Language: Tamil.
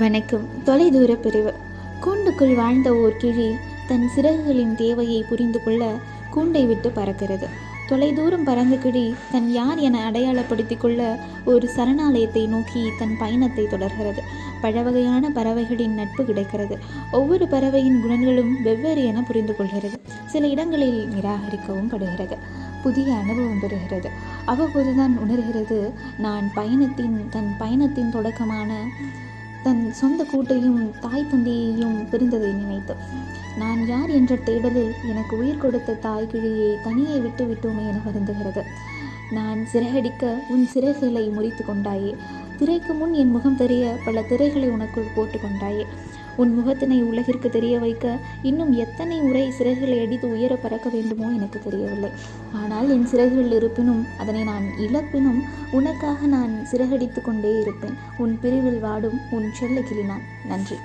வணக்கம். தொலைதூர பிரிவு. கூண்டுக்குள் வாழ்ந்த ஓர் கிளி தன் சிறகுகளின் தேவையை புரிந்து கொள்ள கூண்டை விட்டு பறக்கிறது. தொலைதூரம் பறந்த கிளி தன் யார் என அடையாளப்படுத்திக் கொள்ள ஒரு சரணாலயத்தை நோக்கி தன் பயணத்தை தொடர்கிறது. பல வகையான பறவைகளின் நட்பு கிடைக்கிறது. ஒவ்வொரு பறவையின் குணங்களும் வெவ்வேறு என புரிந்து கொள்கிறது. சில இடங்களில் நிராகரிக்கவும் படுகிறது. புதிய அனுபவம் பெறுகிறது. அவ்வப்போதுதான் உணர்கிறது, தன் பயணத்தின் தொடக்கமான தன் சொந்த கூட்டையும் தாய் தந்தையையும் பிரிந்ததை நினைத்து. நான் யார் என்ற தேடலில் எனக்கு உயிர் கொடுத்த தாய் கிழியை தனியே விட்டு விட்டோமே என வருந்துகிறது. நான் சிறகடிக்க உன் சிறகுகளை முறித்து கொண்டாயே. திரைக்கு முன் என் முகம் தெரிய பல திரைகளை உனக்குள் போட்டு கொண்டாயே. உன் முகத்தினை உலகிற்கு தெரிய வைக்க இன்னும் எத்தனை முறை சிறகுகளை அடித்து உயர பறக்க வேண்டுமோ எனக்கு தெரியவில்லை. ஆனால் என் சிறகுகள் இருப்பினும் அதனை நான் இழப்பினும் உனக்காக நான் சிறகடித்து கொண்டே இருப்பேன். உன் பிரிவில் வாடும் உன் செல்ல கிளி நான். நன்றி.